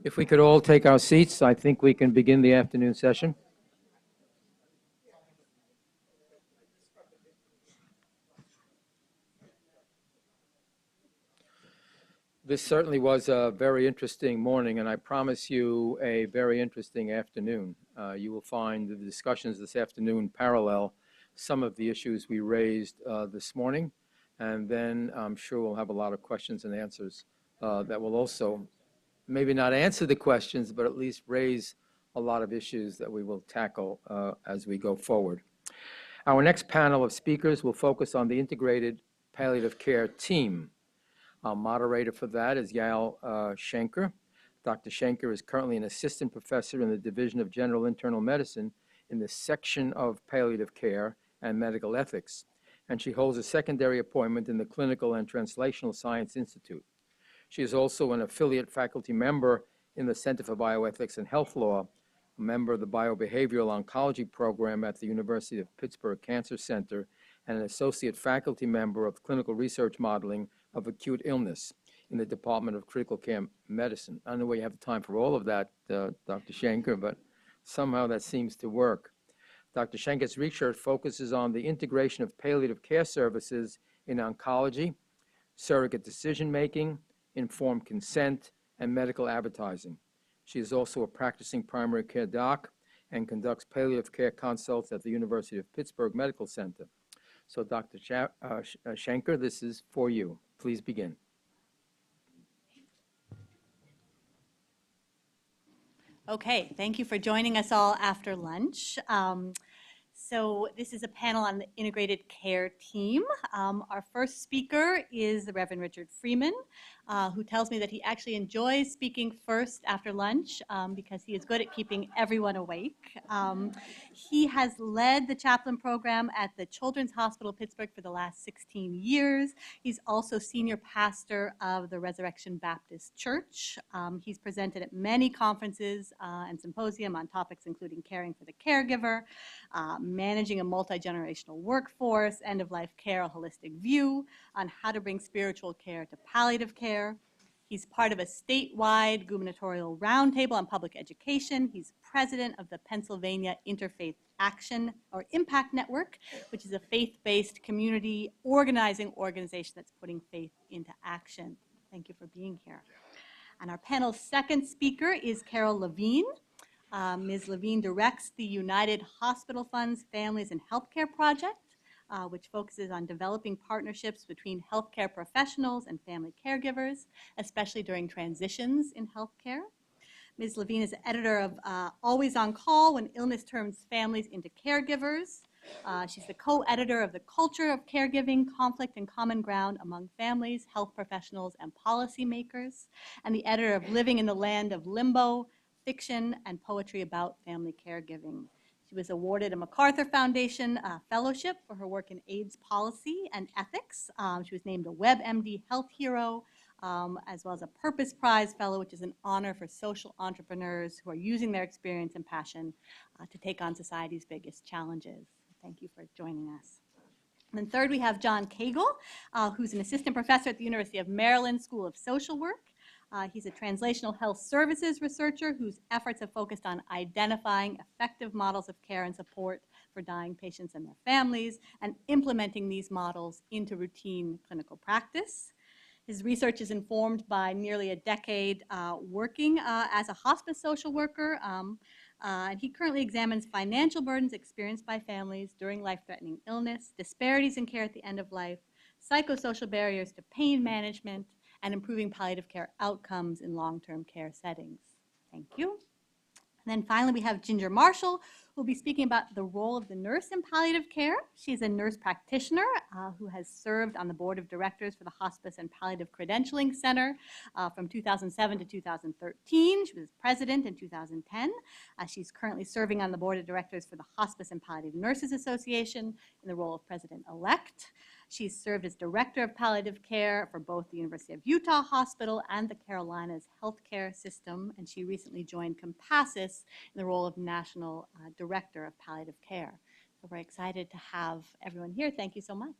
If we could all take our seats, I think we can begin the afternoon session. This certainly was a very interesting morning, and I promise you a very interesting afternoon. You will find the discussions this afternoon parallel some of the issues we raised this morning, and then I'm sure we'll have a lot of questions and answers that will also maybe not answer the questions, but at least raise a lot of issues that we will tackle as we go forward. Our next panel of speakers will focus on the integrated palliative care team. Our moderator for that is Yael Schenker. Dr. Schenker is currently an assistant professor in the Division of General Internal Medicine in the section of palliative care and medical ethics, and she holds a secondary appointment in the Clinical and Translational Science Institute. She is also an affiliate faculty member in the Center for Bioethics and Health Law, a member of the Biobehavioral Oncology Program at the University of Pittsburgh Cancer Center, and an associate faculty member of clinical research modeling of acute illness in the Department of Critical Care Medicine. I don't know where you have time for all of that, Dr. Schenker, but somehow that seems to work. Dr. Schenker's research focuses on the integration of palliative care services in oncology, surrogate decision-making, informed consent, and medical advertising. She is also a practicing primary care doc and conducts palliative care consults at the University of Pittsburgh Medical Center. So Dr. Schenker, this is for you. Please begin. Okay, thank you for joining us all after lunch. So this is a panel on the integrated care team. Our first speaker is the Reverend Richard Freeman, who tells me that he actually enjoys speaking first after lunch because he is good at keeping everyone awake. He has led the chaplain program at the Children's Hospital Pittsburgh for the last 16 years. He's also senior pastor of the Resurrection Baptist Church. He's presented at many conferences and symposium on topics including caring for the caregiver, managing a multi-generational workforce, end-of-life care, a holistic view on how to bring spiritual care to palliative care. He's part of a statewide gubernatorial roundtable on public education. He's president of the Pennsylvania Interfaith Action or Impact Network, which is a faith-based community organizing organization that's putting faith into action. Thank you for being here. And our panel's second speaker is Carol Levine. Ms. Levine directs the United Hospital Fund's Families and Healthcare Project, which focuses on developing partnerships between healthcare professionals and family caregivers, especially during transitions in healthcare. Ms. Levine is editor of Always on Call When Illness Turns Families into Caregivers. She's the co-editor of The Culture of Caregiving, Conflict and Common Ground Among Families, Health Professionals, and Policymakers, and the editor of Living in the Land of Limbo, Fiction and Poetry About Family Caregiving. She was awarded a MacArthur Foundation Fellowship for her work in AIDS policy and ethics. She was named a WebMD Health Hero, as well as a Purpose Prize Fellow, which is an honor for social entrepreneurs who are using their experience and passion to take on society's biggest challenges. Thank you for joining us. And then third, we have John Kegel, who's an assistant professor at the University of Maryland School of Social Work. He's a translational health services researcher whose efforts have focused on identifying effective models of care and support for dying patients and their families and implementing these models into routine clinical practice. His research is informed by nearly a decade working as a hospice social worker, and he currently examines financial burdens experienced by families during life-threatening illness, disparities in care at the end of life, psychosocial barriers to pain management, and improving palliative care outcomes in long-term care settings. Thank you. And then finally, we have Ginger Marshall, who will be speaking about the role of the nurse in palliative care. She's a nurse practitioner who has served on the board of directors for the Hospice and Palliative Credentialing Center from 2007 to 2013. She was president in 2010. She's currently serving on the board of directors for the Hospice and Palliative Nurses Association in the role of president-elect. She's served as director of palliative care for both the University of Utah Hospital and the Carolinas Healthcare System, and she recently joined Compassus in the role of national director of palliative care. So we're excited to have everyone here. Thank you so much.